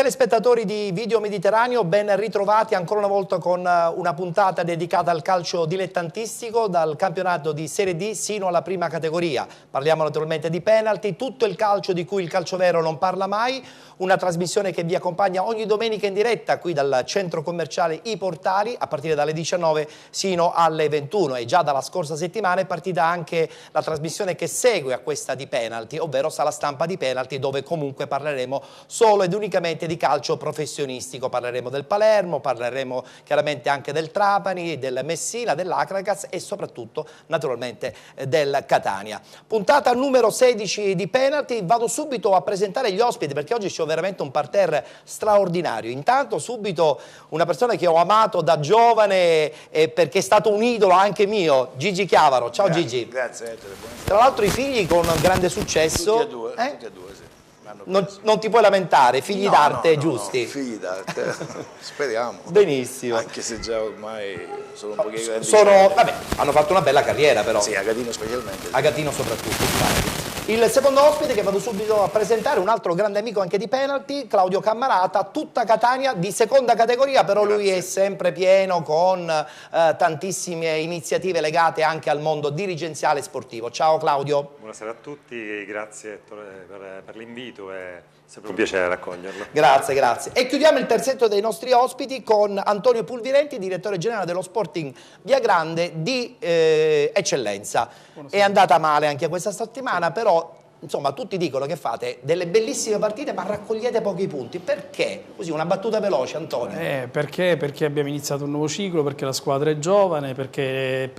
Telespettatori di Video Mediterraneo, ben ritrovati ancora una volta con una puntata dedicata al calcio dilettantistico, dal campionato di Serie D sino alla prima categoria. Parliamo naturalmente di penalty, tutto il calcio di cui il calcio vero non parla mai, una trasmissione che vi accompagna ogni domenica in diretta qui dal centro commerciale I Portali a partire dalle 19 sino alle 21 e già dalla scorsa settimana è partita anche la trasmissione che segue a questa di penalty, ovvero Sala Stampa di penalty, dove comunque parleremo solo ed unicamente di calcio professionistico. Parleremo del Palermo, parleremo chiaramente anche del Trapani, del Messina, dell'Akragas e soprattutto naturalmente del Catania. Puntata numero 16 di penalty, vado subito a presentare gli ospiti perché oggi c'è veramente un parterre straordinario. Intanto subito una persona che ho amato da giovane perché è stato un idolo anche mio, Gigi Chiavaro. Ciao Gigi. Grazie. Tra l'altro i figli con grande successo. Tutti e due, sì. Non ti puoi lamentare, figli d'arte giusti? No, figli d'arte, speriamo. Benissimo. Anche se già ormai sono un pochino grandi. Vabbè, hanno fatto una bella carriera però. Sì, Agatino specialmente. Agatino soprattutto. Il secondo ospite che vado subito a presentare, un altro grande amico anche di penalty, Claudio Cammarata, tutta Catania di seconda categoria, però lui è sempre pieno con tantissime iniziative legate anche al mondo dirigenziale e sportivo. Ciao Claudio. Buonasera a tutti, grazie per l'invito, è sempre un piacere raccoglierlo. Grazie. E chiudiamo il terzetto dei nostri ospiti con Antonio Pulvirenti, direttore generale dello Sporting Via Grande di eccellenza. Buonasera. È andata male anche questa settimana, però insomma tutti dicono che fate delle bellissime partite ma raccogliete pochi punti. Perché? Così una battuta veloce, Antonio. Perché abbiamo iniziato un nuovo ciclo, perché la squadra è giovane, perché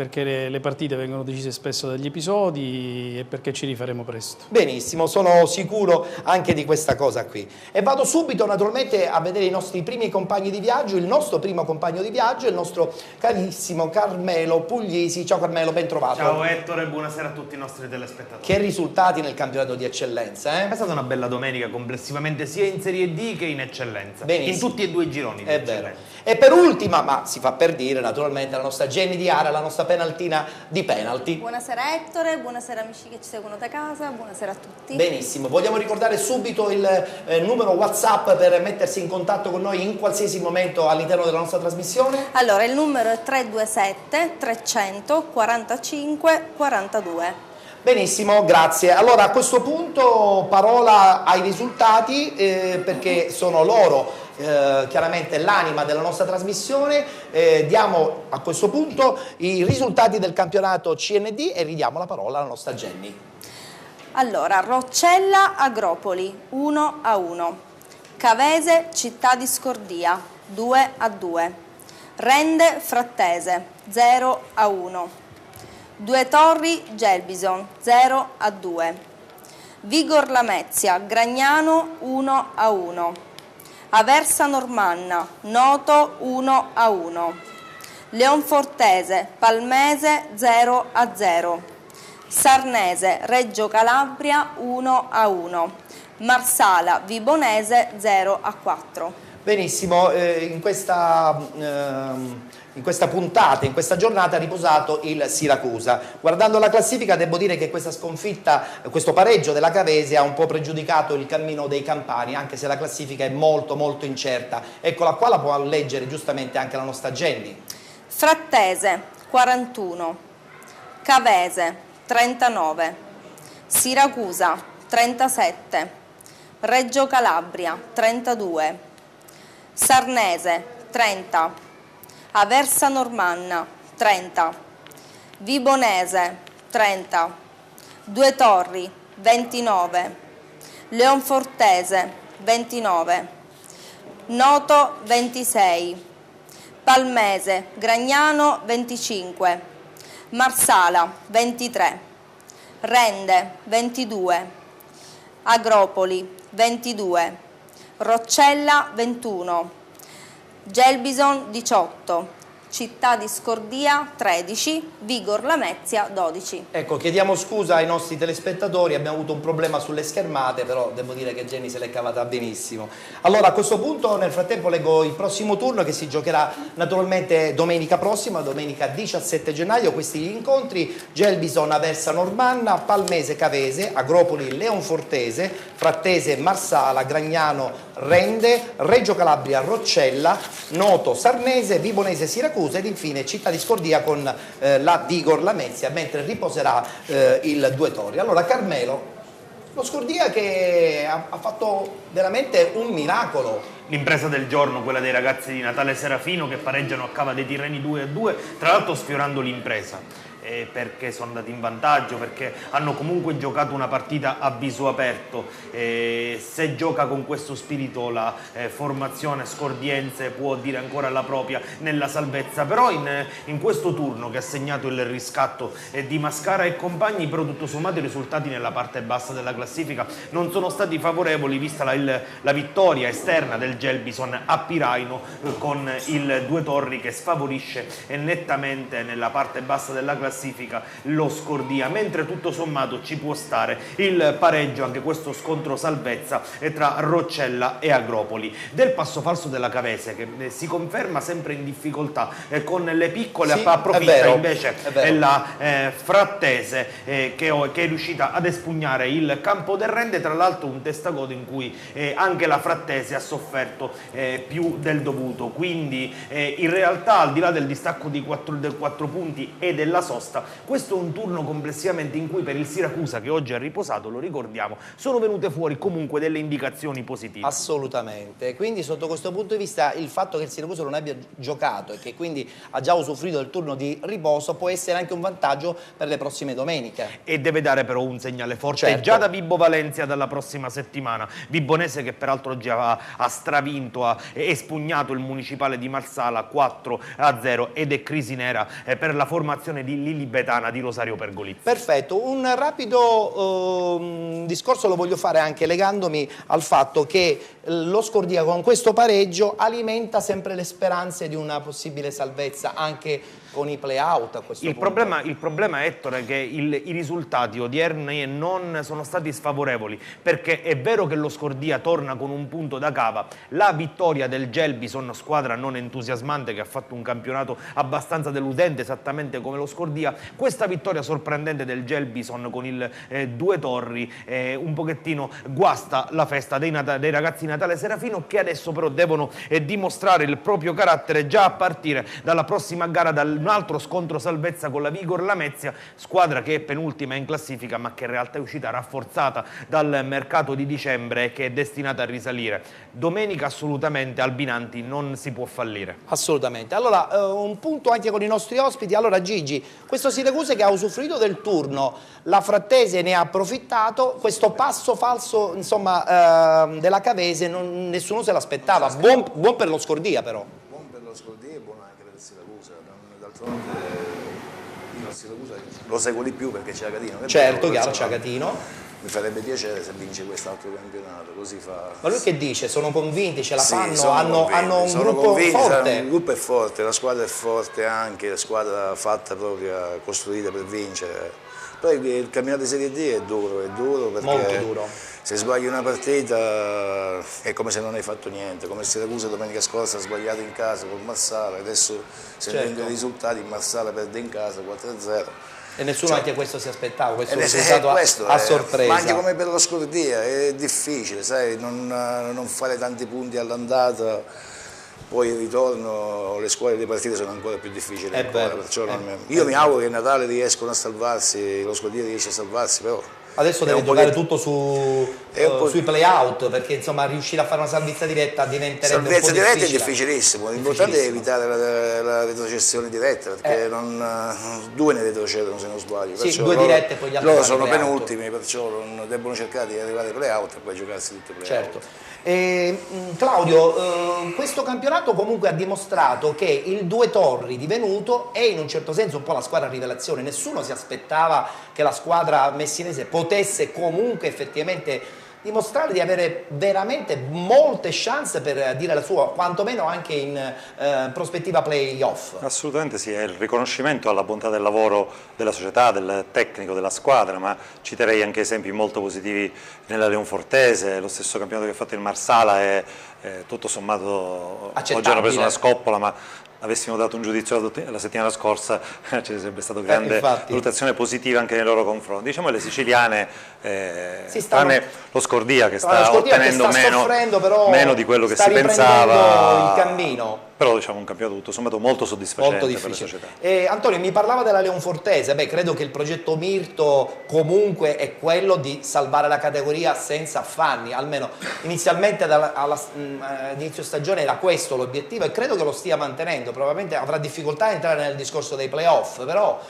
le partite vengono decise spesso dagli episodi e perché ci rifaremo presto. Benissimo, sono sicuro anche di questa cosa qui. E vado subito naturalmente a vedere i nostri primi compagni di viaggio. Il nostro primo compagno di viaggio è il nostro carissimo Carmelo Puglisi. Ciao Carmelo, ben trovato. Ciao Ettore, buonasera a tutti i nostri telespettatori. Che risultati nel campionato di eccellenza, È stata una bella domenica complessivamente sia in Serie D che in eccellenza. Benissimo. In tutti e due i gironi di eccellenza. E per ultima, ma si fa per dire naturalmente, la nostra Jenny Diara, la nostra penaltina di penalty. Buonasera Ettore, buonasera amici che ci seguono da casa, buonasera a tutti. Benissimo, vogliamo ricordare subito il numero WhatsApp per mettersi in contatto con noi in qualsiasi momento all'interno della nostra trasmissione? Allora, il numero è 327 300 45 42. Benissimo, grazie. Allora a questo punto parola ai risultati perché sono loro chiaramente l'anima della nostra trasmissione. Diamo a questo punto i risultati del campionato CND e ridiamo la parola alla nostra Jenny. Allora, Roccella Agropoli 1-1, Cavese Città di Scordia 2-2, Rende Frattese 0-1, Due Torri Gelbison 0-2, Vigor Lamezia Gragnano 1-1, Aversa Normanna Noto 1-1, Leonfortese Palmese 0-0, Sarnese Reggio Calabria 1-1, Marsala Vibonese 0-4. Benissimo, in questa puntata, in questa giornata ha riposato il Siracusa. Guardando la classifica devo dire che questa sconfitta, questo pareggio della Cavese ha un po' pregiudicato il cammino dei campani, anche se la classifica è molto incerta. Eccola qua, la può leggere giustamente anche la nostra Jenny. Frattese 41, Cavese 39, Siracusa 37, Reggio Calabria 32, Sarnese 30, Aversa Normanna 30, Vibonese 30, Due Torri 29, Leonfortese 29, Noto 26, Palmese Gragnano 25, Marsala 23, Rende 22, Agropoli 22, Roccella 21, Gelbison 18, Città di Scordia 13, Vigor Lamezia 12. Ecco, chiediamo scusa ai nostri telespettatori, abbiamo avuto un problema sulle schermate, però devo dire che Jenny se l'è cavata benissimo. Allora, a questo punto, nel frattempo, leggo il prossimo turno che si giocherà naturalmente domenica prossima, domenica 17 gennaio. Questi gli incontri: Gelbison Aversa Normanna, Palmese Cavese, Agropoli Leonfortese, Frattese Marsala, Gragnano Rende, Reggio Calabria Roccella, Noto Sarnese, Vibonese Siracusa ed infine Città di Scordia con la Vigor Lamezia, mentre riposerà il Due Torri. Allora, Carmelo, lo Scordia che ha fatto veramente un miracolo. L'impresa del giorno, quella dei ragazzi di Natale Serafino che pareggiano a Cava dei Tirreni 2-2, tra l'altro sfiorando l'impresa. Perché sono andati in vantaggio, perché hanno comunque giocato una partita a viso aperto. Se gioca con questo spirito la formazione scordiense può dire ancora la propria nella salvezza, però in questo turno che ha segnato il riscatto di Mascara e compagni, però tutto sommato i risultati nella parte bassa della classifica non sono stati favorevoli, vista la vittoria esterna del Gelbison a Piraino con il Due Torri che sfavorisce nettamente nella parte bassa della classifica lo Scordia, mentre tutto sommato ci può stare il pareggio, anche questo scontro salvezza tra Roccella e Agropoli. Del passo falso della Cavese che si conferma sempre in difficoltà con le piccole, sì, approfitta invece la Frattese che è riuscita ad espugnare il campo del Rende, tra l'altro un testacoda in cui anche la Frattese ha sofferto più del dovuto, quindi in realtà al di là del distacco di 4 punti e della sosta, questo è un turno complessivamente in cui per il Siracusa, che oggi ha riposato, lo ricordiamo, sono venute fuori comunque delle indicazioni positive. Assolutamente, quindi sotto questo punto di vista il fatto che il Siracusa non abbia giocato e che quindi ha già usufruito del turno di riposo può essere anche un vantaggio per le prossime domeniche. E deve dare però un segnale forte, certo, già da Vibo Valencia dalla prossima settimana. Vibonese che peraltro oggi ha stravinto, ha espugnato il municipale di Marsala 4-0 ed è crisi nera per la formazione di Lilibetana di Rosario Pergolizzi. Perfetto, un rapido discorso lo voglio fare anche legandomi al fatto che lo Scordia con questo pareggio alimenta sempre le speranze di una possibile salvezza anche con i play-out a questo punto. Il problema Ettore, è che i risultati odierni non sono stati sfavorevoli, perché è vero che lo Scordia torna con un punto da cava, la vittoria del Gelbison, squadra non entusiasmante che ha fatto un campionato abbastanza deludente esattamente come lo Scordia, questa vittoria sorprendente del Gelbison con il Due Torri un pochettino guasta la festa dei ragazzi di Natale Serafino, che adesso però devono dimostrare il proprio carattere già a partire dalla prossima gara, dal un altro scontro salvezza con la Vigor Lamezia, squadra che è penultima in classifica ma che in realtà è uscita rafforzata dal mercato di dicembre e che è destinata a risalire. Domenica assolutamente Albinanti non si può fallire. Assolutamente. Allora un punto anche con i nostri ospiti. Allora Gigi, questo Siracusa che ha usufruito del turno, la Frattese ne ha approfittato, questo passo falso insomma della Cavese nessuno se l'aspettava, buon per lo Scordia però. Buon per lo Scordia e buono anche per il Siracusa. D'altronde io il Siracusa lo seguo di più perché c'è Agatino. Certo, chiaro, c'è Agatino. Mi farebbe piacere se vince quest'altro campionato, così fa... Ma lui che dice? Sono convinti, ce la fanno, sono hanno un gruppo forte. Il gruppo è forte, la squadra è forte anche, la squadra fatta proprio, costruita per vincere. Poi il campionato di Serie D è duro perché molto duro. Se sbagli una partita è come se non hai fatto niente, come il Siracusa domenica scorsa ha sbagliato in casa con Marsala, adesso sentendo i risultati Marsala perde in casa 4-0. E nessuno anche questo si aspettava, questo risultato a sorpresa. Ma anche come per lo Scordia è difficile, sai, non fare tanti punti all'andata, poi il ritorno, le squadre delle partite sono ancora più difficili. Io mi auguro che Natale riescono a salvarsi, lo Scordia riesce a salvarsi, però... Adesso deve giocare tutto sui play-out, perché insomma riuscire a fare una salvezza diretta diventerebbe un po' difficile. Salvezza diretta è difficilissimo, l'importante è evitare la retrocessione diretta, perché due ne retrocedono se non sbaglio. Sì, due dirette e poi gli altri loro sono penultimi, perciò devono cercare di arrivare ai play-out e poi giocarsi tutti i play-out. Certo. Claudio, questo campionato comunque ha dimostrato che il Due Torri divenuto è in un certo senso un po' la squadra rivelazione, nessuno si aspettava che la squadra messinese potesse comunque effettivamente dimostrare di avere veramente molte chance per dire la sua, quantomeno anche in prospettiva play-off. Assolutamente sì, è il riconoscimento alla bontà del lavoro della società, del tecnico, della squadra, ma citerei anche esempi molto positivi nella Leonfortese, lo stesso campionato che ha fatto il Marsala è tutto sommato, oggi hanno preso una scoppola, ma avessimo dato un giudizio la settimana scorsa ci sarebbe stata grande valutazione positiva anche nei loro confronti. Diciamo le siciliane, tranne lo Scordia che sta ottenendo meno di quello che si pensava, il cammino. Però diciamo un campionato tutto sommato molto soddisfacente per la società. Antonio, mi parlava della Leonfortese, credo che il progetto Mirto comunque è quello di salvare la categoria senza affanni, almeno inizialmente all'inizio stagione era questo l'obiettivo e credo che lo stia mantenendo, probabilmente avrà difficoltà a entrare nel discorso dei playoff, però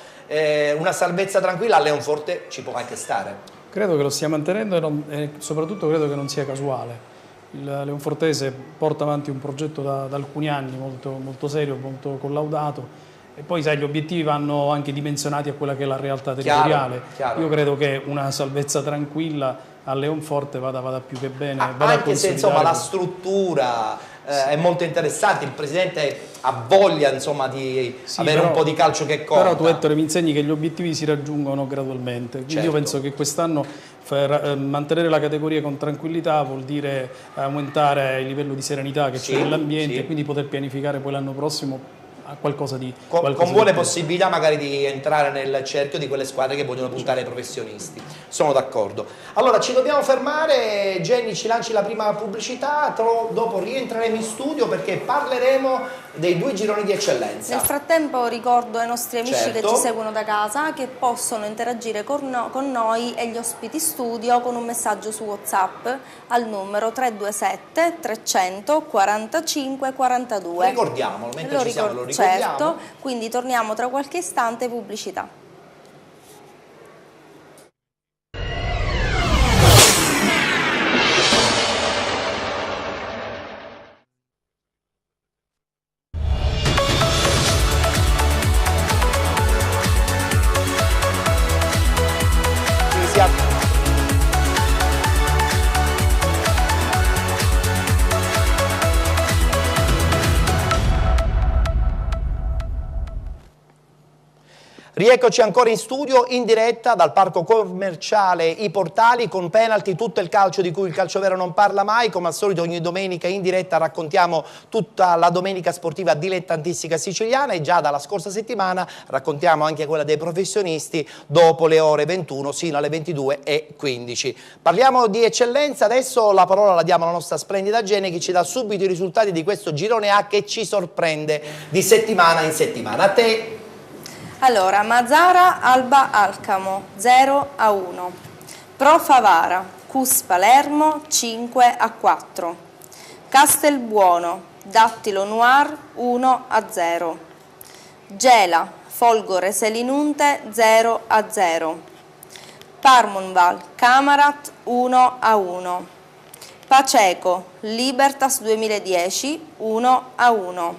una salvezza tranquilla a Leonforte ci può anche stare. Credo che lo stia mantenendo e soprattutto credo che non sia casuale. Il Leonfortese porta avanti un progetto da alcuni anni molto serio, molto collaudato e poi sai, gli obiettivi vanno anche dimensionati a quella che è la realtà territoriale. Chiaro. Io credo che una salvezza tranquilla a Leonforte vada più che bene. Anche se insomma la struttura è molto interessante, il presidente ha voglia insomma di avere un po' di calcio che conta. Però tu Ettore mi insegni che gli obiettivi si raggiungono gradualmente, quindi io penso che quest'anno mantenere la categoria con tranquillità vuol dire aumentare il livello di serenità che c'è nell'ambiente e quindi poter pianificare poi l'anno prossimo a qualcosa di con buone possibilità magari di entrare nel cerchio di quelle squadre che vogliono puntare ai professionisti. Sono d'accordo. Allora ci dobbiamo fermare, Jenny ci lanci la prima pubblicità, dopo rientreremo in studio perché parleremo dei 2 gironi di eccellenza. Nel frattempo ricordo ai nostri amici che ci seguono da casa che possono interagire con noi e gli ospiti studio con un messaggio su WhatsApp al numero 327 300 45 42. Ricordiamolo, mentre ci siamo lo ricordiamo. Certo, quindi torniamo tra qualche istante, pubblicità. Rieccoci ancora in studio, in diretta dal parco commerciale I Portali con Penalty, tutto il calcio di cui il calcio vero non parla mai. Come al solito ogni domenica in diretta raccontiamo tutta la domenica sportiva dilettantistica siciliana e già dalla scorsa settimana raccontiamo anche quella dei professionisti dopo le ore 21 sino alle 22:15. Parliamo di eccellenza, adesso la parola la diamo alla nostra splendida Jenny che ci dà subito i risultati di questo girone A che ci sorprende di settimana in settimana. A te. Allora, Mazara Alba Alcamo 0-1, Pro Favara Cus Palermo 5-4, Castelbuono Dattilo Noir 1-0, Gela Folgore Selinunte 0-0, Parmonval Camarat 1-1, Paceco Libertas 2010 1-1,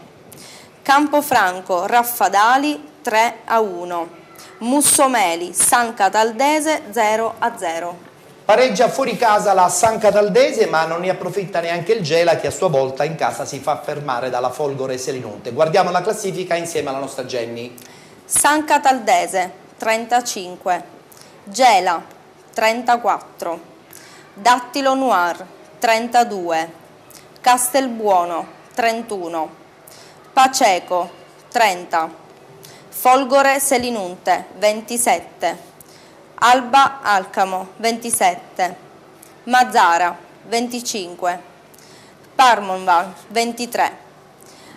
Campofranco Raffadali 3-1, Mussomeli San Cataldese 0-0. Pareggia fuori casa la San Cataldese, ma non ne approfitta neanche il Gela che a sua volta in casa si fa fermare dalla Folgore Selinunte. Guardiamo la classifica insieme alla nostra Jenny. San Cataldese 35, Gela 34, Dattilo Noir 32, Castelbuono 31, Paceco 30, Folgore Selinunte 27, Alba Alcamo 27, Mazara 25, Parmonval 23,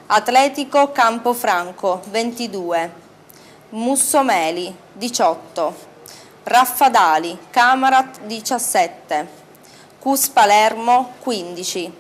Atletico Campofranco 22, Mussomeli 18, Raffadali Camarat 17, Cus Palermo 15,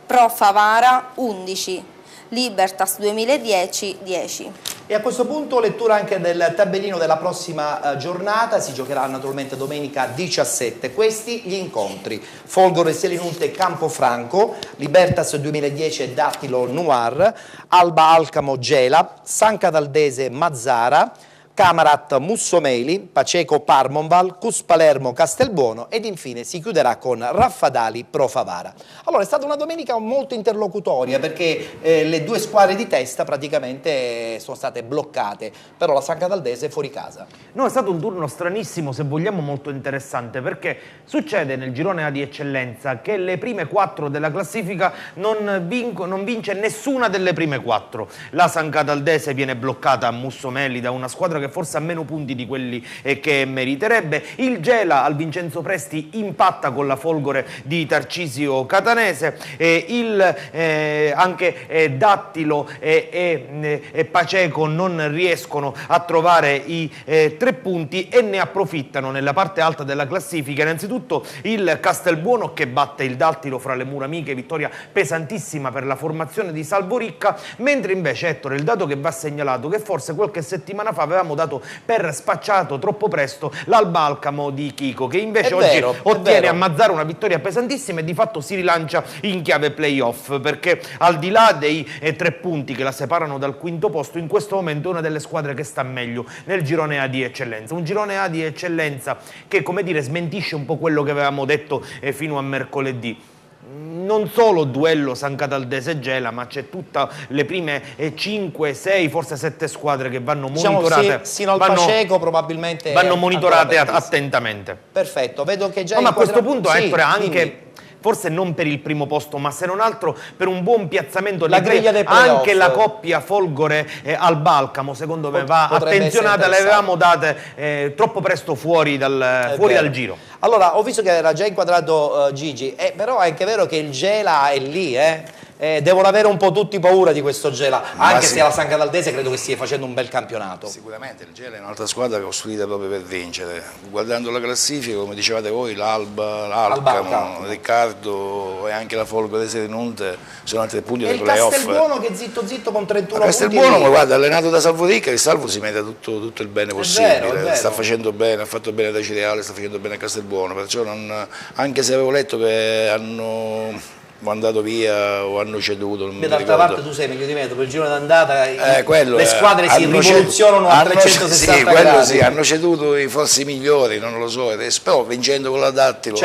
Pro Favara 11, Libertas 2010 10. E a questo punto lettura anche del tabellino della prossima giornata, si giocherà naturalmente domenica 17. Questi gli incontri: Folgore Selinunte Campofranco, Libertas 2010 e Dattilo Noir, Alba Alcamo Gela, San Cataldese Mazara, Camarat Mussomeli, Paceco Parmonval, Cus Palermo Castelbuono ed infine si chiuderà con Raffadali Pro Favara. Allora è stata una domenica molto interlocutoria perché le due squadre di testa praticamente sono state bloccate, però la San Cataldese è fuori casa. No, è stato un turno stranissimo, se vogliamo molto interessante, perché succede nel girone A di eccellenza che le prime 4 della classifica non vince nessuna delle prime 4. La San Cataldese viene bloccata a Mussomeli da una squadra che forse ha meno punti di quelli che meriterebbe. Il Gela al Vincenzo Presti impatta con la Folgore di Tarcisio Catanese. Anche Dattilo e Paceco non riescono a trovare i 3 punti e ne approfittano nella parte alta della classifica. Innanzitutto il Castelbuono che batte il Dattilo fra le mura amiche, vittoria pesantissima per la formazione di Salvoricca, mentre invece, Ettore, il dato che va segnalato che forse qualche settimana fa avevamo dato per spacciato troppo presto l'Alba Alcamo di Chico, che invece oggi ottiene a Mazzara una vittoria pesantissima e di fatto si rilancia in chiave playoff, perché al di là dei 3 punti che la separano dal quinto posto, in questo momento è una delle squadre che sta meglio nel girone A di eccellenza. Un girone A di eccellenza che, come dire, smentisce un po' quello che avevamo detto fino a mercoledì. Non solo duello San Cataldese-Gela, ma c'è tutte le prime 5, 6, forse 7 squadre che vanno monitorate. Sino al Paceco probabilmente vanno monitorate attentamente. Perfetto, vedo che già ma a questo punto, sì, Ettore, anche... Dimmi. Forse non per il primo posto, ma se non altro per un buon piazzamento la griglia dei playoff. Anche la coppia Folgore al Balcamo, secondo me, va attenzionata. Le avevamo date troppo presto fuori dal giro. Allora, ho visto che era già inquadrato Gigi, però è anche vero che il Gela è lì, devono avere un po' tutti paura di questo Gela, anche se la San Cataldese credo che stia facendo un bel campionato. Sicuramente il Gela è un'altra squadra costruita proprio per vincere. Guardando la classifica, come dicevate voi, l'Alba, l'Alcamo, Riccardo e anche la Folgore Serenunte sono altri punti dei playoff. E il Castelbuono che zitto con 31 punti. Castelbuono, ma guarda, allenato da Salvoricca, il Salvo si mette tutto il bene possibile, è vero. Sta facendo bene, ha fatto bene da Cireale, sta facendo bene a Castelbuono, perciò anche se avevo letto che hanno mandato via o hanno ceduto. D'altra parte tu sei meglio di me, dopo il giro d'andata le squadre si hanno rivoluzionano a 360 gradi. Sì, hanno ceduto forse i migliori, non lo so, però vincendo con la Dattilo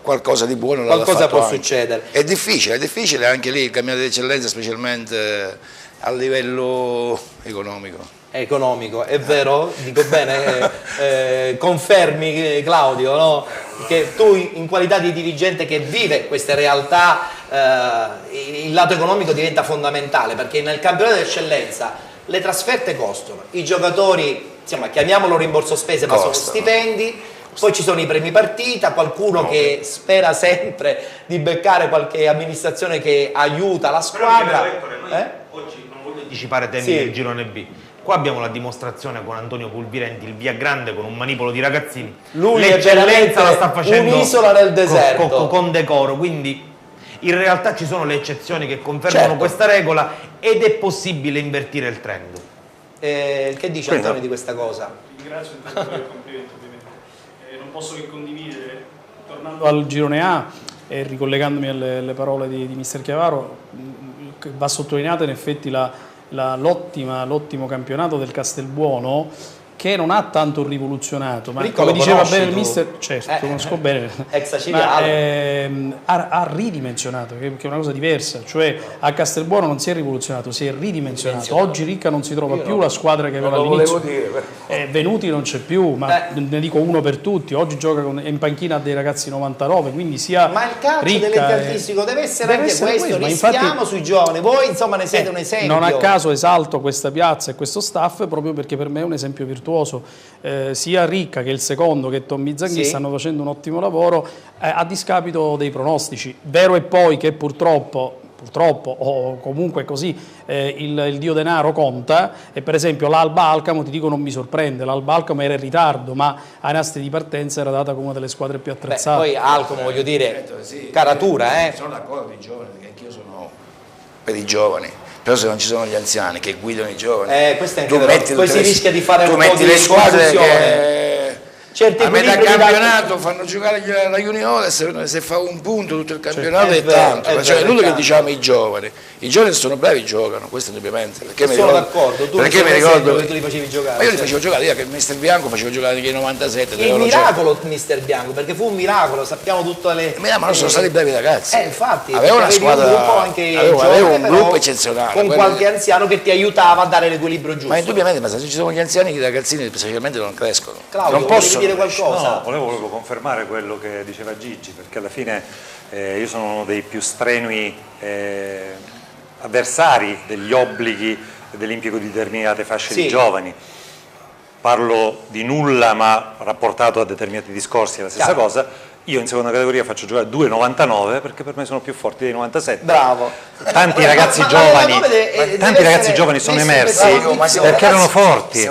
qualcosa di buono qualcosa può succedere. È difficile anche lì il cammino di eccellenza, specialmente a livello economico, è vero? Dico bene, confermi Claudio, no? Che tu in qualità di dirigente che vive queste realtà, il lato economico diventa fondamentale, perché nel campionato d'eccellenza le trasferte costano, i giocatori, insomma, chiamiamolo rimborso spese, ma sono stipendi, poi ci sono i premi partita, qualcuno che spera sempre di beccare qualche amministrazione che aiuta la squadra. Oggi non voglio anticipare temi del girone B. Qua abbiamo la dimostrazione con Antonio Pulvirenti, il via grande con un manipolo di ragazzini. Lui l'eccellenza la sta facendo un'isola nel deserto con decoro, quindi in realtà ci sono le eccezioni che confermano questa regola ed è possibile invertire il trend. Che dice Antonio di questa cosa? Ringrazio per il complimento, ovviamente. Non posso che condividere, tornando al girone A e ricollegandomi alle parole di mister Chiavaro, va sottolineata in effetti l'ottimo campionato del Castelbuono, che non ha tanto rivoluzionato, ma come diceva bene il mister, conosco bene, ha ridimensionato, che è una cosa diversa, cioè a Castelbuono non si è rivoluzionato, si è ridimensionato. Oggi Ricca non si trova più la squadra che aveva all'inizio, Venuti non c'è più, ma ne dico uno per tutti, oggi gioca in panchina dei ragazzi 99, quindi sia ma il calcio dilettantistico deve essere anche questo, rischiamo sui giovani, voi insomma ne siete un esempio. Non a caso esalto questa piazza e questo staff proprio perché per me è un esempio virtuoso. Sia Ricca che il secondo che Tommy Zanghi stanno facendo un ottimo lavoro a discapito dei pronostici. Vero è poi che purtroppo o comunque così il dio denaro conta, e per esempio l'Alba Alcamo, ti dico, non mi sorprende, l'Alba Alcamo era in ritardo ma ai nastri di partenza era data come una delle squadre più attrezzate. Poi Alcamo, voglio dire, caratura, sono d'accordo con i giovani, perché anch'io sono per i giovani. Però se non ci sono gli anziani che guidano i giovani, questo è anche vero. Poi si rischia di fare un po' di confusione. A metà campionato fanno giocare la juniore, se fa un punto tutto il campionato è tanto, cioè è quello che diciamo i giovani I giovani sono bravi, giocano, questo indubbiamente. Sono d'accordo, tu perché mi ricordo che tu li facevi giocare. Ma io li facevo giocare, io che Mister Bianco facevo giocare nei 97. Il miracolo Mister Bianco, perché fu un miracolo, sappiamo tutte le... Ma non sono stati bravi ragazzi. Infatti, avevo una squadra, un gruppo anche avevo un gruppo eccezionale. Con qualche anziano che ti aiutava a dare l'equilibrio giusto. Ma indubbiamente, ma se ci sono gli anziani, i ragazzini specialmente non crescono. Claudio, non possono dire qualcosa? No, volevo confermare quello che diceva Gigi, perché alla fine io sono uno dei più strenui avversari degli obblighi dell'impiego di determinate fasce di giovani. Parlo di nulla, ma rapportato a determinati discorsi è la stessa cosa. Io in seconda categoria faccio giocare 2,99 perché per me sono più forti dei 97. Bravo. Tanti ragazzi giovani sono emersi perché erano forti.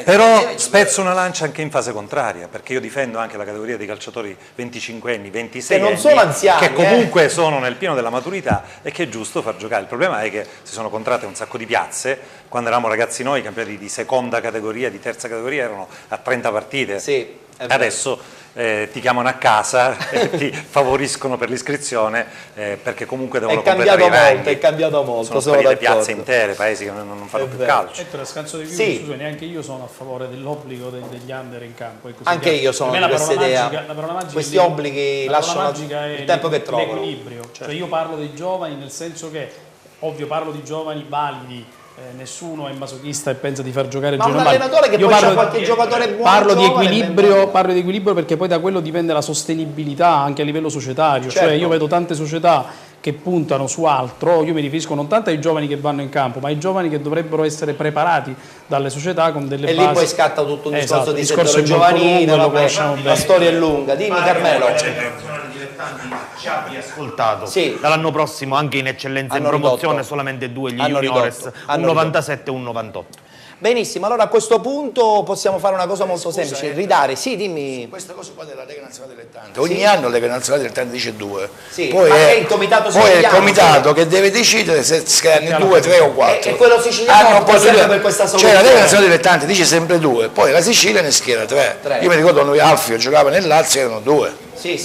Però spezzo una lancia anche in fase contraria, perché io difendo anche la categoria dei calciatori 25enni, 26 che non sono anziani, che comunque sono nel pieno della maturità e che è giusto far giocare. Il problema è che si sono contratte un sacco di piazze. Quando eravamo ragazzi noi, i campionati di seconda categoria, di terza categoria erano a 30 partite. Sì, adesso ti chiamano a casa e ti favoriscono per l'iscrizione perché comunque devono completare i ranghi. È cambiato molto, sono le piazze intere, paesi che non fanno più calcio. Scanso di più, scusa, neanche io sono a favore dell'obbligo degli under in campo. Anche io sono di questa idea. Questi obblighi lasciano il tempo che trovano. L'equilibrio, cioè io parlo dei giovani nel senso che, ovvio, parlo di giovani validi. Nessuno è masochista e pensa di far giocare ma un allenatore che poi c'ha qualche giocatore buono, parlo di equilibrio perché poi da quello dipende la sostenibilità anche a livello societario. Cioè io vedo tante società che puntano su altro, io mi riferisco non tanto ai giovani che vanno in campo ma ai giovani che dovrebbero essere preparati dalle società con delle basi. E lì poi scatta tutto un discorso di settore giovanile, la storia è lunga. Dimmi Carmelo. Ci abbia ascoltato. Dall'anno prossimo anche in eccellenza in promozione solamente due gli juniores, un 97 e un 98. Benissimo, allora a questo punto possiamo fare una cosa molto semplice, ridare, dimmi. Questa cosa qua della Lega Nazionale Dilettanti, ogni anno la Lega Nazionale Dilettanti dice 2, poi è il comitato siciliano, poi è il comitato che deve decidere se schierarne 2, 3 o 4. E quello siciliano non sempre per questa soluzione. Cioè la Lega Nazionale Dilettanti dice sempre 2, poi la Sicilia ne schiera 3. Io mi ricordo noi Alfio giocava nel Lazio erano 2. Sì,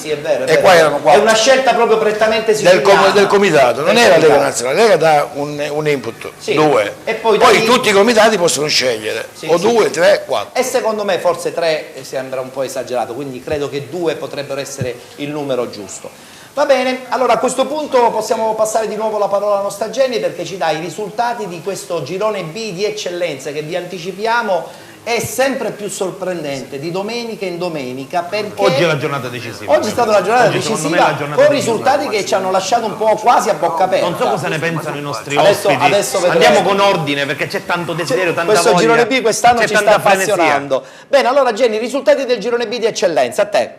è vero. E qua erano 4. È una scelta proprio prettamente siciliana. Del comitato, non era la Lega Nazionale, la Lega dà un input, 2. E poi tutti i comitati possono scegliere, o 2, 3, 4. E secondo me forse 3 sembra un po' esagerato, quindi credo che 2 potrebbero essere il numero giusto. Va bene, allora a questo punto possiamo passare di nuovo la parola alla nostra Jenny perché ci dà i risultati di questo girone B di eccellenza che vi anticipiamo. È sempre più sorprendente di domenica in domenica perché oggi è la giornata decisiva. Oggi è stata una giornata decisiva con risultati che ci hanno lasciato un po' quasi a bocca aperta. Non so cosa ne pensano i nostri ospiti. Adesso andiamo con ordine perché c'è tanto desiderio, tanta questo voglia. Questo girone B quest'anno ci sta appassionando. Bene, allora Jenny, i risultati del girone B di eccellenza, a te.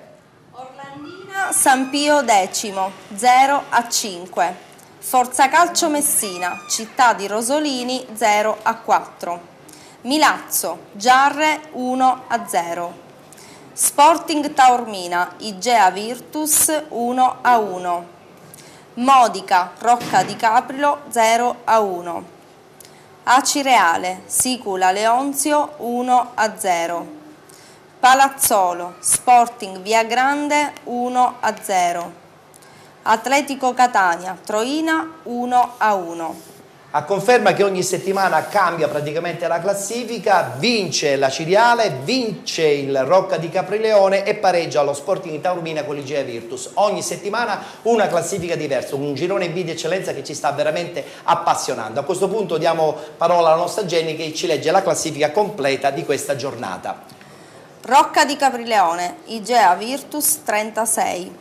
Orlandina San Pio X 0-5. Forza Calcio Messina Città di Rosolini 0-4. Milazzo, Giarre 1-0. Sporting Taormina, Igea Virtus 1-1. Modica, Rocca di Caprilo 0-1. Acireale, Sicula Leonzio 1-0. Palazzolo, Sporting Via Grande 1-0. Atletico Catania, Troina 1-1. A conferma che ogni settimana cambia praticamente la classifica, vince la Ciriale, vince il Rocca di Caprileone e pareggia lo Sporting Taormina con l'Igea Virtus. Ogni settimana una classifica diversa, un girone B di eccellenza che ci sta veramente appassionando. A questo punto diamo parola alla nostra Jenny che ci legge la classifica completa di questa giornata. Rocca di Caprileone, Igea Virtus 36.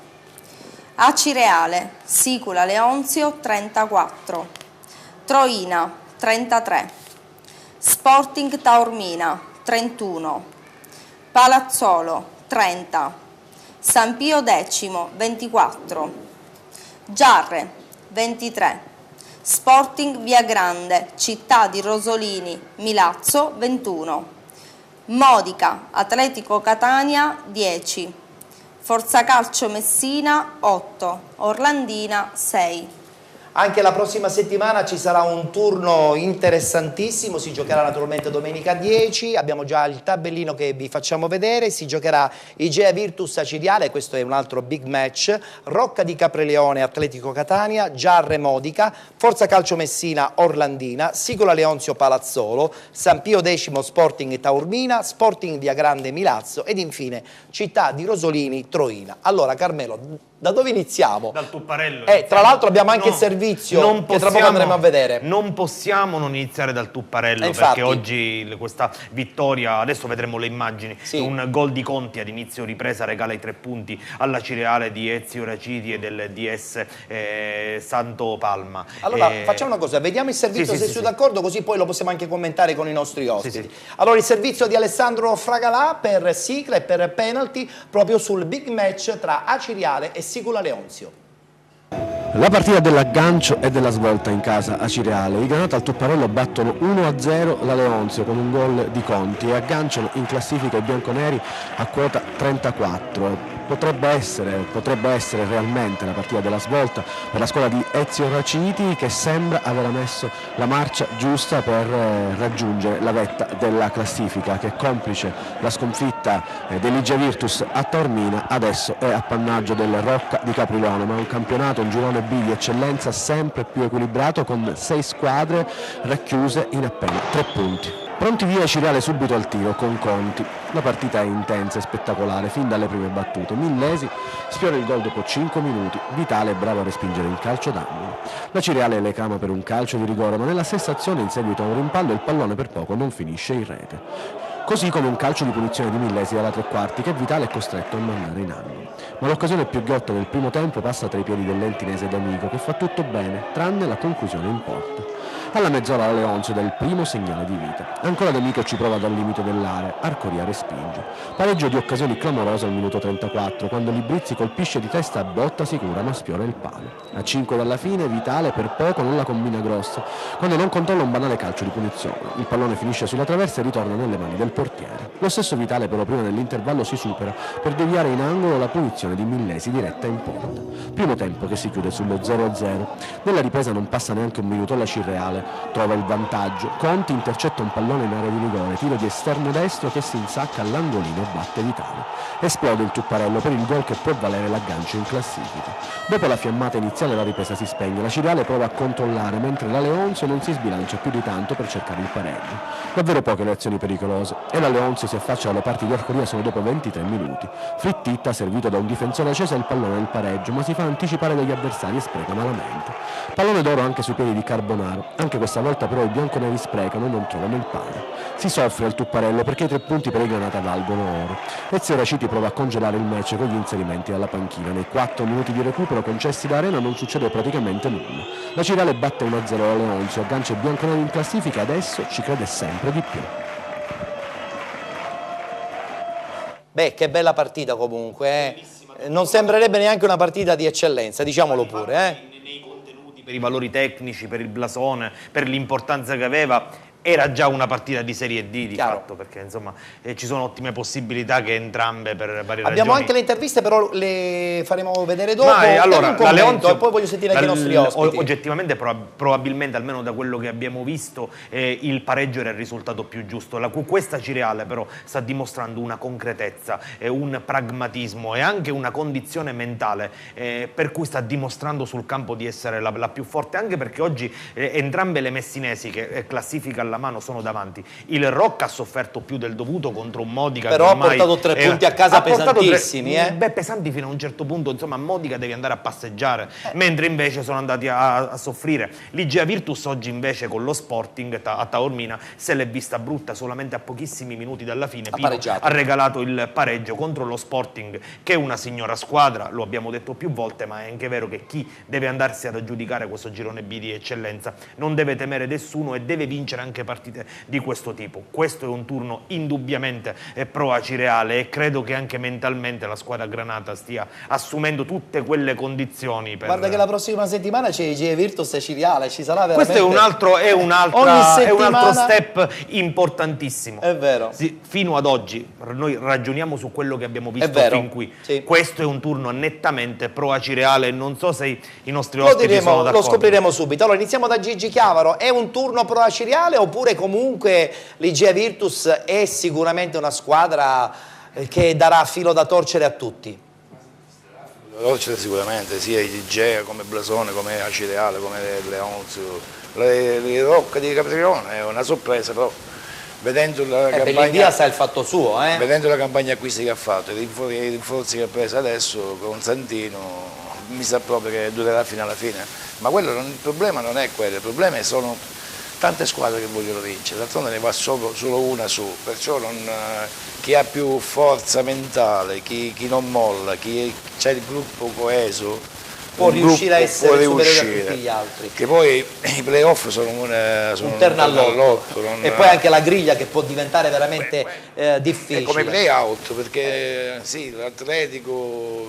Acireale, Sicula Leonzio 34. Troina 33, Sporting Taormina 31, Palazzolo 30, San Pio X 24, Giarre 23, Sporting Via Grande Città di Rosolini Milazzo 21, Modica Atletico Catania 10, Forza Calcio Messina 8, Orlandina 6. Anche la prossima settimana ci sarà un turno interessantissimo, si giocherà naturalmente domenica 10, abbiamo già il tabellino che vi facciamo vedere, si giocherà Igea Virtus Aciriale, questo è un altro big match, Rocca di Capreleone Atletico Catania, Giarre Modica, Forza Calcio Messina Orlandina, Sicola Leonzio Palazzolo, San Pio X Sporting Taormina, Sporting Via Grande Milazzo ed infine Città di Rosolini Troina. Allora Carmelo, da dove iniziamo? Dal Tupparello. Tra l'altro abbiamo anche il servizio che tra poco andremo a vedere. Non possiamo non iniziare dal Tupparello, perché oggi questa vittoria, adesso vedremo le immagini, un gol di Conti ad inizio ripresa regala i 3 punti alla Cireale di Ezio Raciti e del DS Santo Palma. Allora facciamo una cosa, vediamo il servizio se siete d'accordo, così poi lo possiamo anche commentare con i nostri ospiti. Allora il servizio di Alessandro Fragalà per sigla e per penalty proprio sul big match tra Aciriale e Sicola Leonzio. La partita dell'aggancio e della svolta in casa a Cireale. I Granata al Tupparello battono 1-0 la Leonzio con un gol di Conti e agganciano in classifica i bianconeri a quota 34. Potrebbe essere realmente la partita della svolta per la squadra di Ezio Raciti, che sembra aver messo la marcia giusta per raggiungere la vetta della classifica, che complice la sconfitta dell'Igea Virtus a Taormina adesso è appannaggio del Rocca di Capreleone, ma un campionato, un girone B di eccellenza sempre più equilibrato, con 6 squadre racchiuse in appena 3 punti. Pronti via Cireale subito al tiro con Conti. La partita è intensa e spettacolare fin dalle prime battute. Millesi sfiora il gol dopo 5 minuti. Vitale è bravo a respingere il calcio d'angolo. La Cireale le cama per un calcio di rigore, ma nella stessa azione, in seguito a un rimpallo, il pallone per poco non finisce in rete. Così come un calcio di punizione di Millesi alla 3/4 che Vitale è costretto a mandare in angolo. Ma l'occasione più ghiotta del primo tempo passa tra i piedi dell'entinese D'Amico, che fa tutto bene, tranne la conclusione in porta. Alla mezz'ora la Leonzio dà il primo segnale di vita. Ancora D'Amico ci prova dal limite dell'area, Arcoria respinge. Pareggio di occasioni clamoroso al minuto 34, quando Librizzi colpisce di testa a botta sicura ma sfiora il palo. A 5 dalla fine Vitale per poco non la combina grossa, quando non controlla un banale calcio di punizione. Il pallone finisce sulla traversa e ritorna nelle mani del portiere. Lo stesso Vitale però prima dell'intervallo si supera per deviare in angolo la punizione di Millesi diretta in porta. Primo tempo che si chiude sullo 0-0. Nella ripresa non passa neanche un minuto, la Cireale trova il vantaggio. Conti intercetta un pallone in area di rigore, tiro di esterno destro che si insacca all'angolino e batte Vitale. Esplode il Tupparello per il gol che può valere l'aggancio in classifica. Dopo la fiammata iniziale la ripresa si spegne, la Cireale prova a controllare, mentre la Leonzio non si sbilancia più di tanto per cercare il pareggio. Davvero poche le azioni pericolose e la Leonzio si affaccia alle parti di Arcoria solo dopo 23 minuti. Frittitta, servito da un difensore, accesa il pallone del pareggio, ma si fa anticipare dagli avversari e spreca malamente. Pallone d'oro anche sui piedi di Carbonaro. Anche questa volta però i bianconeri sprecano e non trovano il palo. Si soffre al Tupparello perché i 3 punti per i Granata valgono oro. Ezio Raciti prova a congelare il match con gli inserimenti alla panchina. Nei 4 minuti di recupero concessi da Arena non succede praticamente nulla. La Cireale batte 1-0 la Leonzio, aggancia i bianconeri in classifica e adesso ci crede sempre di più. Beh, che bella partita comunque, non sembrerebbe neanche una partita di eccellenza, diciamolo pure. Nei contenuti, per i valori tecnici, per il blasone, per l'importanza che aveva, era già una partita di Serie D di fatto, perché insomma ci sono ottime possibilità che entrambe per varie ragioni. Abbiamo anche le interviste, però le faremo vedere dopo. Allora, la Leonzio, e poi voglio sentire anche i nostri ospiti. Oggettivamente, probabilmente, almeno da quello che abbiamo visto, il pareggio era il risultato più giusto. Questa Cireale però sta dimostrando una concretezza, un pragmatismo e anche una condizione mentale per cui sta dimostrando sul campo di essere la più forte, anche perché oggi entrambe le messinesi che classifica alla mano sono davanti. Il Rocca ha sofferto più del dovuto contro un Modica, però che ha portato 3 punti a casa pesantissimi. Pesanti fino a un certo punto, insomma Modica devi andare a passeggiare, mentre invece sono andati a soffrire. L'Igea Virtus oggi invece con lo Sporting a Taormina se l'è vista brutta, solamente a pochissimi minuti dalla fine Pino ha regalato il pareggio contro lo Sporting, che è una signora squadra, lo abbiamo detto più volte, ma è anche vero che chi deve andarsi ad aggiudicare questo girone B di eccellenza non deve temere nessuno e deve vincere anche partite di questo tipo. Questo è un turno indubbiamente pro Acireale e credo che anche mentalmente la squadra granata stia assumendo tutte quelle condizioni per... Guarda che la prossima settimana c'è IGE Virtus e Acireale, ci sarà veramente... Questo è un altro step importantissimo. È vero. Sì, fino ad oggi noi ragioniamo su quello che abbiamo visto fin qui. Sì. Questo è un turno nettamente pro Acireale, non so se i nostri ospiti sono d'accordo. Lo scopriremo subito. Allora iniziamo da Gigi Chiavaro, è un turno pro Acireale oppure comunque l'IGE Virtus è sicuramente una squadra che darà filo da torcere a tutti? Torcere sicuramente, sia IGE come Blasone, come Acireale, come Leonzio, le Rocca di Caprione, è una sorpresa però. Vedendo la campagna, sa il fatto suo, vedendo la campagna acquisti che ha fatto, i rinforzi che ha preso adesso con Santino, mi sa proprio che durerà fino alla fine. Ma il problema non è quello, il problema sono tante squadre che vogliono vincere, d'altronde ne va solo una su, perciò chi ha più forza mentale, chi non molla, chi c'è il gruppo coeso, può riuscire a essere superiore a tutti gli altri. Che poi i playoff sono un terno all'otto. E poi anche la griglia che può diventare veramente difficile. È come play-out, perché sì, l'Atletico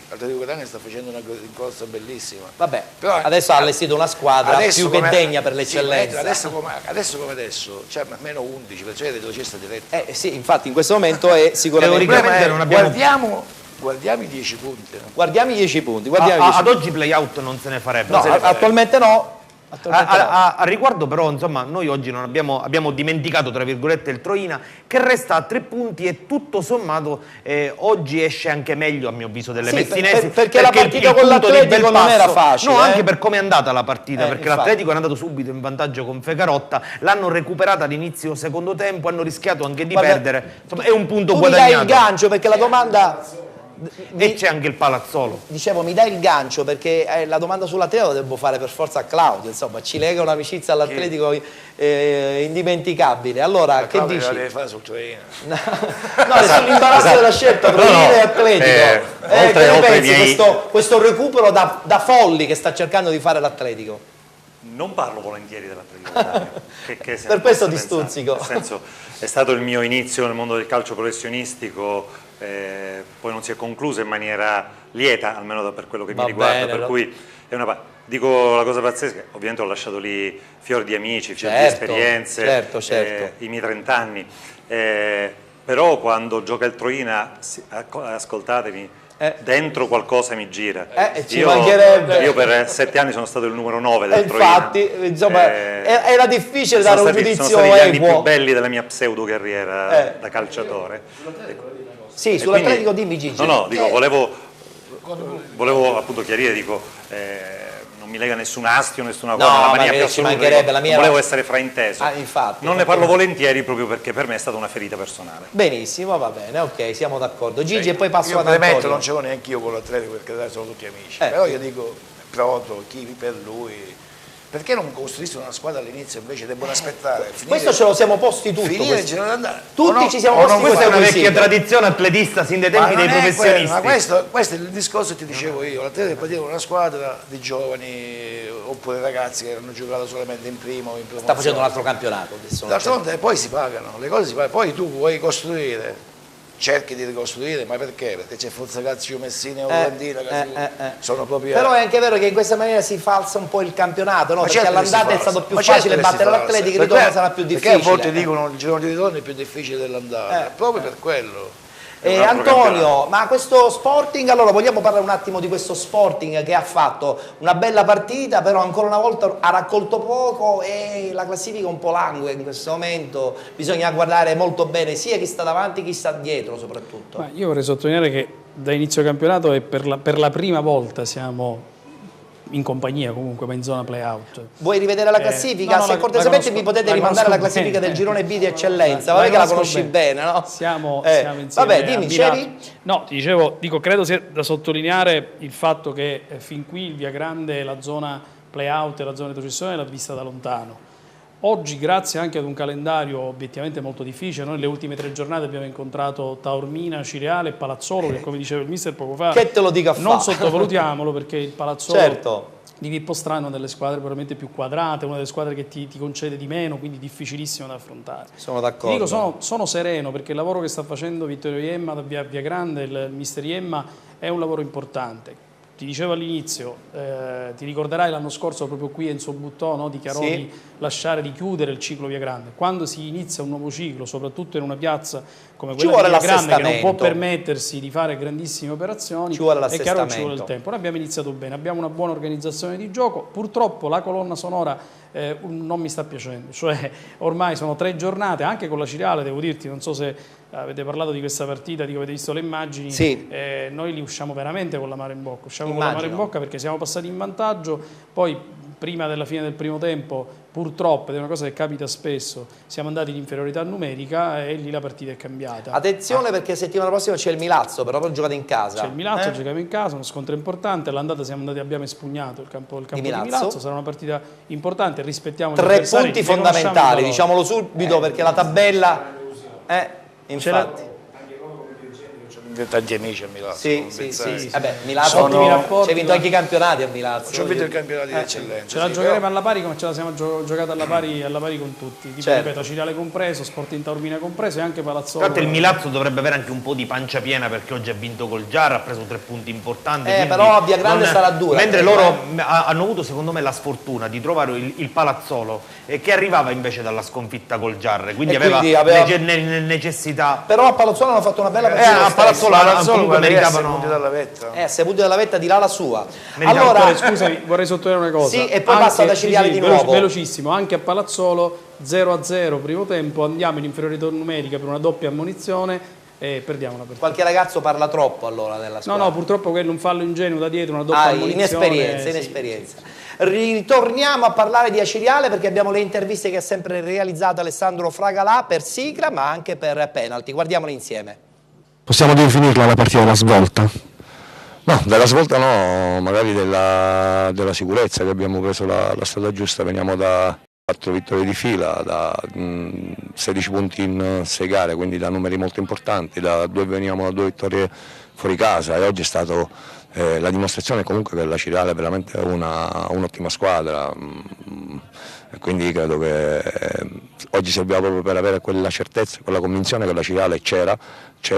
Catania sta facendo una corsa bellissima. Vabbè, però adesso ha allestito una squadra più che degna per l'eccellenza. Adesso come adesso, cioè meno 11, perché dove c'è sta diretta. Sì, infatti in questo momento è sicuramente... Teoricamente non abbiamo... Guardiamo i 10 punti. Guardiamo i 10 punti. Ad oggi play-out non se ne farebbe. No, attualmente no. A riguardo però, insomma, noi oggi non abbiamo dimenticato, tra virgolette, il Troina, che resta a 3 punti e tutto sommato oggi esce anche meglio, a mio avviso, delle messinesi. Perché la partita con l'Atletico non era facile. No, anche per come è andata la partita, perché infatti. l'Atletico è andato subito in vantaggio con Fecarotta, l'hanno recuperata all'inizio secondo tempo, hanno rischiato anche di perdere. Insomma, è un punto guadagnato. Mi dai il gancio, perché la domanda... E c'è anche il Palazzolo. Dicevo, mi dai il gancio perché la domanda sull'Atletico la devo fare per forza a Claudio, insomma, ci lega un'amicizia all'Atletico indimenticabile. Allora, che dici? La deve fare sul Torino. No, è sull'imbarazzo della scelta Torino e Atletico. Questo recupero da folli che sta cercando di fare l'Atletico. Non parlo volentieri dell'Atletico. Per questo ti stuzzico. Nel senso, è stato il mio inizio nel mondo del calcio professionistico, poi non si è concluso in maniera lieta, almeno per quello che mi riguarda, per cui è dico la cosa pazzesca, ovviamente ho lasciato lì fior di amici, fior di esperienze, i miei 30 anni, però quando gioca il Troina, ascoltatemi, dentro qualcosa mi gira. Io per 7 anni sono stato il numero 9 del Troina. Infatti, insomma, era difficile dare un giudizio sono stati gli anni più belli della mia pseudo carriera da calciatore. Sì, sull'Atletico dimmi Gigi. No, dico, volevo appunto chiarire, dico, non mi lega nessun astio, nessuna cosa, no, la mia più assoluta, la mia volevo essere frainteso. Infatti, non ne parlo volentieri proprio perché per me è stata una ferita personale. Benissimo, va bene, ok, siamo d'accordo. Gigi e poi passo ad Antonio. Non ce l'ho neanche io con l'Atletico perché sono tutti amici, però io dico Proto, chi per lui... Perché non costruiscono una squadra all'inizio invece debbono aspettare? Questo ce lo siamo posti tutti. Tutti ci siamo posti. Questa è una vecchia tradizione atletista sin dai tempi dei professionisti. Ma questo è il discorso che ti dicevo io. L'Atletico è partita una squadra di giovani oppure ragazzi che hanno giocato solamente in primo o in promozione. Sta facendo un altro campionato adesso. D'altronde poi si pagano, le cose si pagano. Poi tu vuoi costruire, cerchi di ricostruire, ma perché? Perché c'è Forzacazio, Messina e Orlandina che sono proprio... Però è anche vero che in questa maniera si falsa un po' il campionato, no? Perché all'andata è stato più facile battere l'Atletico, il ritorno sarà più difficile. Perché a volte dicono che il giorno di ritorno è più difficile dell'andata, proprio per quello. Antonio, ma questo Sporting, allora vogliamo parlare un attimo di questo Sporting che ha fatto una bella partita, però ancora una volta ha raccolto poco e la classifica un po' langue in questo momento, bisogna guardare molto bene sia chi sta davanti che chi sta dietro soprattutto. Ma io vorrei sottolineare che da inizio campionato e per la prima volta siamo in compagnia comunque, ma in zona play-out. Vuoi rivedere la classifica? Se cortesemente mi potete rimandare la classifica del girone B di eccellenza, vabbè che la conosci bene, no? Siamo insieme. Vabbè, dimmi, dicevi? No, ti dicevo, credo sia da sottolineare il fatto che fin qui il via grande, la zona play-out e la zona retrocessione l'ha vista da lontano. Oggi, grazie anche ad un calendario obiettivamente molto difficile, noi le ultime 3 giornate abbiamo incontrato Taormina, Cireale e Palazzolo, che come diceva il mister poco fa, che te lo dica a non fa? sottovalutiamolo, perché il Palazzolo Certo. di Pippo Strano è delle squadre probabilmente più quadrate, una delle squadre che ti concede di meno, quindi difficilissimo da affrontare. Sono d'accordo. Ti dico, sono sereno, perché il lavoro che sta facendo Vittorio Iemma da Via Grande, il mister Iemma, è un lavoro importante. Ti dicevo all'inizio, ti ricorderai l'anno scorso proprio qui Enzo Buttò, no, dichiarò di lasciare, di chiudere il ciclo Via Grande. Quando si inizia un nuovo ciclo, soprattutto in una piazza come quella di Via Grande, che non può permettersi di fare grandissime operazioni, è chiaro che ci vuole il tempo. Noi abbiamo iniziato bene, abbiamo una buona organizzazione di gioco, purtroppo la colonna sonora non mi sta piacendo, cioè ormai sono 3 giornate, anche con la Cireale, devo dirti, non so se avete parlato di questa partita, di come avete visto le immagini, sì. Noi li usciamo veramente con l'amaro in bocca, con l'amaro in bocca perché siamo passati in vantaggio, poi prima della fine del primo tempo, purtroppo, ed è una cosa che capita spesso, siamo andati in inferiorità numerica e lì la partita è cambiata. Attenzione perché settimana prossima c'è il Milazzo, però giocate in casa. C'è il Milazzo, giochiamo in casa, uno scontro importante, all'andata abbiamo espugnato il campo di Milazzo, sarà una partita importante, rispettiamo 3 punti fondamentali, diciamolo subito perché la tabella infatti. Tanti amici a Milazzo. Sì. Vabbè, Milazzo, ci hai vinto anche i campionati a Milazzo. Ci ho vinto il campionato di eccellenza. Ce la giocheremo alla pari come ce la siamo giocata alla pari con tutti. Tipo, ripeto, Cireale compreso, Sporting Taormina compreso e anche Palazzolo. Tanto il Milazzo dovrebbe avere anche un po' di pancia piena perché oggi ha vinto col Giara, ha preso 3 punti importanti. Però a Via Grande sarà dura. Mentre loro hanno avuto secondo me la sfortuna di trovare il Palazzolo che arrivava invece dalla sconfitta col Giarre, quindi aveva necessità. Però a Palazzolo hanno fatto una bella partita. Comunque meritavano 6 punti dalla vetta. 6 punti dalla vetta di là la sua. Allora, scusami, vorrei sottolineare una cosa. Sì, e poi passa da Cireale di nuovo. Velocissimo, anche a Palazzolo 0-0 primo tempo, andiamo in inferiorità numerica per una doppia ammonizione e perdiamo una partita. Qualche ragazzo parla troppo allora della squadra. No, purtroppo quello è un fallo ingenuo da dietro, una doppia ammonizione. Inesperienza. Ritorniamo a parlare di Aciriale perché abbiamo le interviste che ha sempre realizzato Alessandro Fragalà per sigla ma anche per penalty. Guardiamole insieme. Possiamo definirla la partita della svolta? No, della svolta no, magari della sicurezza, che abbiamo preso la strada giusta, veniamo da 4 vittorie di fila, da 16 punti in 6 gare, quindi da numeri molto importanti, venivamo da 2 vittorie fuori casa e oggi è stato la dimostrazione comunque che la Cireale è veramente un'ottima squadra, quindi credo che oggi serviva proprio per avere quella certezza, quella convinzione che la Cireale c'è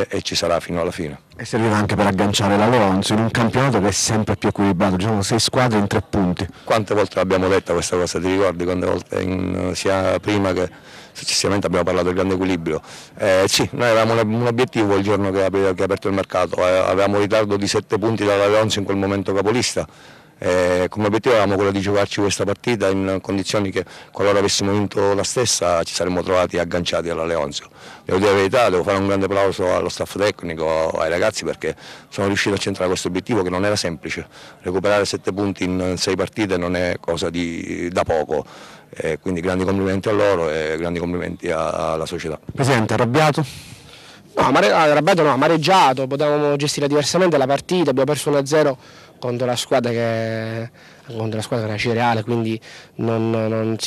e ci sarà fino alla fine. E serviva anche per agganciare la Leonzio in un campionato che è sempre più equilibrato, ci sono 6 squadre in 3 punti. Quante volte l'abbiamo detta questa cosa, ti ricordi? Quante volte sia prima che successivamente abbiamo parlato del grande equilibrio. Sì, noi avevamo un obiettivo il giorno che ha aperto il mercato, avevamo un ritardo di 7 punti dalla Leonzio in quel momento capolista. Come obiettivo avevamo quello di giocarci questa partita in condizioni che qualora avessimo vinto la stessa ci saremmo trovati agganciati alla Leonzio. Devo dire la verità, devo fare un grande applauso allo staff tecnico, ai ragazzi perché sono riusciti a centrare questo obiettivo che non era semplice. Recuperare 7 punti in 6 partite non è cosa da poco, quindi grandi complimenti a loro e grandi complimenti alla società. Presidente, arrabbiato? No, arrabbiato no, amareggiato, potevamo gestire diversamente la partita, abbiamo perso 1-0 contro la squadra che era Cireale, quindi non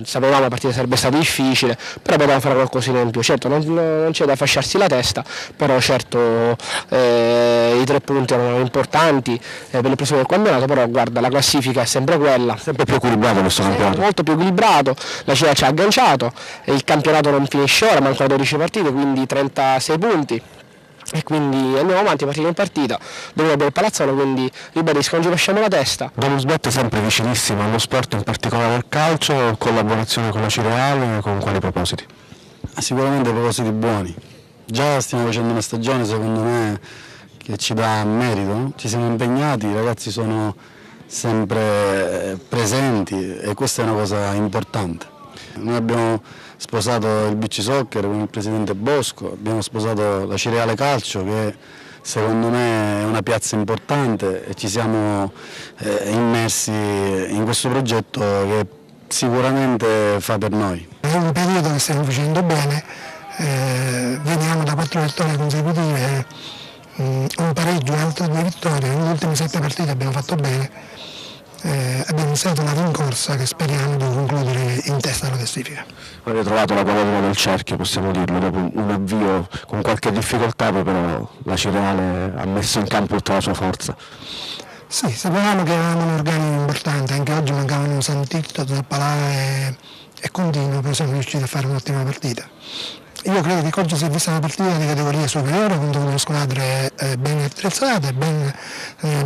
sapevamo la partita sarebbe stata difficile, però potevamo fare qualcosina in più. Certo non c'è da fasciarsi la testa, però certo i 3 punti erano importanti per il prossimo del campionato, però guarda, la classifica è sempre quella. Sempre più equilibrato questo campionato. Molto più equilibrato, la Cireale ci ha agganciato, il campionato non finisce ora, mancano 12 partite, quindi 36 punti. E quindi andiamo avanti partita in partita, dobbiamo abbiamo il Palazzolo, quindi ribadisco, non ci lasciamo la testa. Domusbet è sempre vicinissimo allo sport, in particolare al calcio, collaborazione con la Cireale, con quali propositi? Sicuramente propositi buoni, già stiamo facendo una stagione secondo me che ci dà merito, ci siamo impegnati, i ragazzi sono sempre presenti e questa è una cosa importante. Noi abbiamo sposato il beach soccer con il presidente Bosco, abbiamo sposato la Cireale Calcio che secondo me è una piazza importante e ci siamo immersi in questo progetto che sicuramente fa per noi. È un periodo che stiamo facendo bene, veniamo da 4 vittorie consecutive, un pareggio e altre 2 vittorie, nelle ultime 7 partite abbiamo fatto bene abbiamo iniziato una rincorsa che speriamo di concludere in testa alla classifica. Avete trovato la quadratura del cerchio, possiamo dirlo, dopo un avvio con qualche difficoltà, però la Cireale ha messo in campo tutta la sua forza. Sì, sapevamo che avevamo un organico importante, anche oggi mancavano Santitto, Zappalà e Contino, però siamo riusciti a fare un'ottima partita. Io credo che oggi si è vista una partita di categoria superiore contro delle squadre ben attrezzate, ben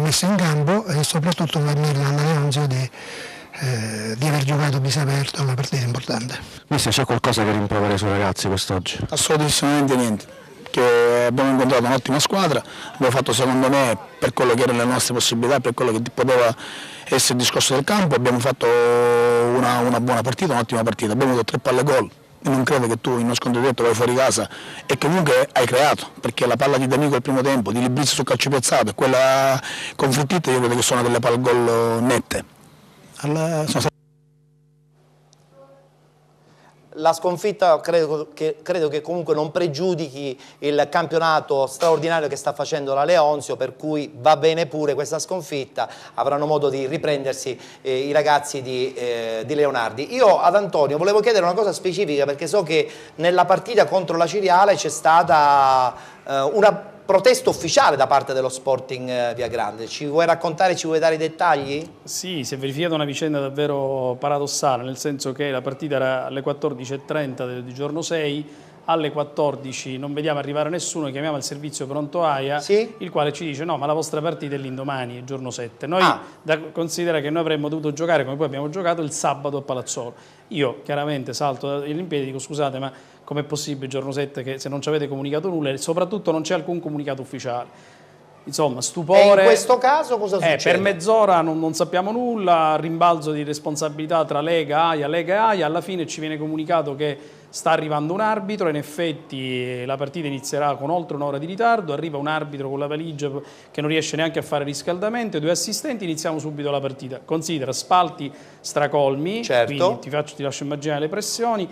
messe in campo e soprattutto per me alla Leonzio di aver giocato a viso aperto una partita importante. Mister, c'è qualcosa che rimproverare sui ragazzi quest'oggi? Assolutamente niente, che abbiamo incontrato un'ottima squadra, abbiamo fatto secondo me per quello che erano le nostre possibilità, per quello che poteva essere il discorso del campo, abbiamo fatto una buona partita, un'ottima partita, abbiamo avuto 3 palle gol. Non credo che tu in uno scontro diretto vai fuori casa e comunque hai creato, perché la palla di D'Amico al primo tempo, di Librizzo sul calcio piazzato e quella con Frittito io credo che sono delle palle gol nette. La sconfitta credo che comunque non pregiudichi il campionato straordinario che sta facendo la Leonzio, per cui va bene pure questa sconfitta, avranno modo di riprendersi i ragazzi di Leonardi. Io ad Antonio volevo chiedere una cosa specifica, perché so che nella partita contro la Cireale c'è stata una protesta ufficiale da parte dello Sporting Via Grande. Ci vuoi raccontare, ci vuoi dare i dettagli? Sì, si è verificata una vicenda davvero paradossale, nel senso che la partita era alle 14:30 del giorno 6, alle 14 non vediamo arrivare nessuno, chiamiamo il servizio pronto AIA, sì? Il quale ci dice no, ma la vostra partita è l'indomani, il giorno 7. Noi considera che noi avremmo dovuto giocare, come poi abbiamo giocato, il sabato a Palazzolo. Io chiaramente salto in piedi e dico scusate, ma com'è possibile il giorno 7 che se non ci avete comunicato nulla e soprattutto non c'è alcun comunicato ufficiale? Insomma, stupore. E in questo caso cosa succede? Per mezz'ora non sappiamo nulla, rimbalzo di responsabilità tra Lega e AIA, alla fine ci viene comunicato che sta arrivando un arbitro, in effetti la partita inizierà con oltre un'ora di ritardo, arriva un arbitro con la valigia che non riesce neanche a fare riscaldamento, 2 assistenti, iniziamo subito la partita. Considera spalti stracolmi, certo. Quindi ti lascio immaginare le pressioni.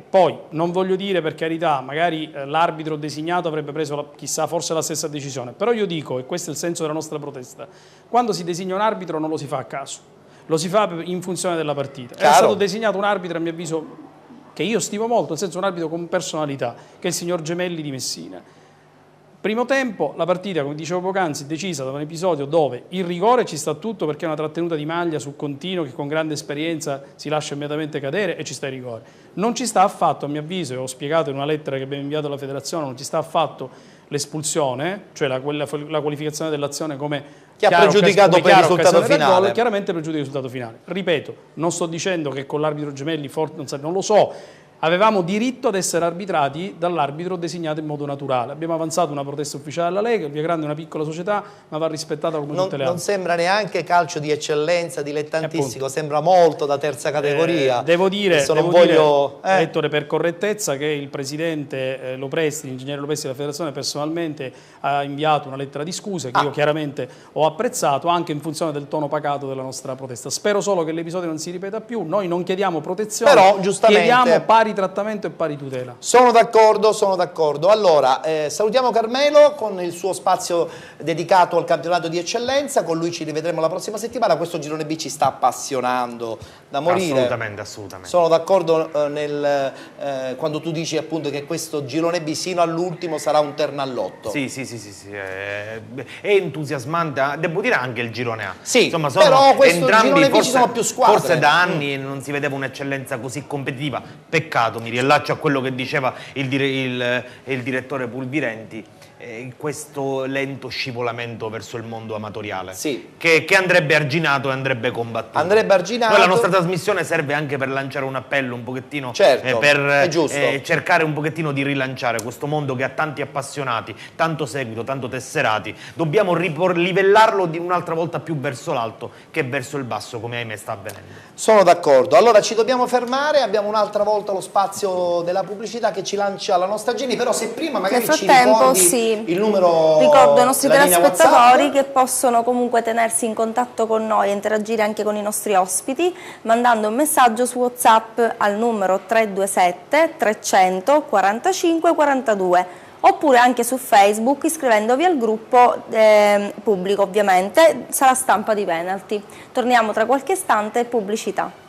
Poi non voglio dire, per carità, magari l'arbitro designato avrebbe preso chissà forse la stessa decisione, però io dico, e questo è il senso della nostra protesta, quando si designa un arbitro non lo si fa a caso, lo si fa in funzione della partita. È stato designato un arbitro, a mio avviso, che io stimo molto, nel senso un arbitro con personalità, che è il signor Gemelli di Messina. Primo tempo, la partita, come dicevo poc'anzi, decisa da un episodio dove il rigore ci sta tutto, perché è una trattenuta di maglia su Contino che con grande esperienza si lascia immediatamente cadere e ci sta il rigore. Non ci sta affatto, a mio avviso, e ho spiegato in una lettera che abbiamo inviato alla federazione, non ci sta affatto l'espulsione, cioè la qualificazione dell'azione come che ha pregiudicato per il risultato finale. Gol, chiaramente pregiudica il risultato finale. Ripeto, non sto dicendo che con l'arbitro Gemelli, non lo so, avevamo diritto ad essere arbitrati dall'arbitro designato in modo naturale. Abbiamo avanzato una protesta ufficiale alla Lega, il Via Grande è una piccola società, ma va rispettata come tutte le altre. Non sembra neanche calcio di eccellenza, dilettantistico, sembra molto da terza categoria. Devo dire, Ettore, per correttezza, che il presidente Lopresti, l'ingegnere Lopresti della federazione, personalmente ha inviato una lettera di scuse che io chiaramente ho apprezzato, anche in funzione del tono pacato della nostra protesta. Spero solo che l'episodio non si ripeta più, noi non chiediamo protezione, però giustamente chiediamo pari trattamento e pari tutela. Sono d'accordo, sono d'accordo. Allora, salutiamo Carmelo con il suo spazio dedicato al campionato di eccellenza, con lui ci rivedremo la prossima settimana. Questo girone B ci sta appassionando da morire. Assolutamente, assolutamente. Sono d'accordo quando tu dici appunto che questo girone B sino all'ultimo sarà un ternallotto. Sì, è entusiasmante, devo dire anche il girone A. Sì, insomma, sono però questo entrambi, girone B forse, ci sono più squadre. Forse da anni non si vedeva un'eccellenza così competitiva, peccato, mi riallaccio a quello che diceva il direttore Pulvirenti, questo lento scivolamento verso il mondo amatoriale, che andrebbe arginato e andrebbe combattuto. Andrebbe arginato. Poi la nostra trasmissione serve anche per lanciare un appello un pochettino, per cercare un pochettino di rilanciare questo mondo che ha tanti appassionati, tanto seguito, tanto tesserati. Dobbiamo livellarlo di un'altra volta più verso l'alto che verso il basso, come ahimè sta avvenendo. Sono d'accordo. Allora ci dobbiamo fermare, abbiamo un'altra volta lo spazio della pubblicità che ci lancia la nostra Gini, però se prima magari ci ricordi il numero, ricordo ai nostri telespettatori WhatsApp, che possono comunque tenersi in contatto con noi e interagire anche con i nostri ospiti mandando un messaggio su WhatsApp al numero 327 300 45 42 oppure anche su Facebook iscrivendovi al gruppo pubblico ovviamente, Sala Stampa di Penalty. Torniamo tra qualche istante, pubblicità.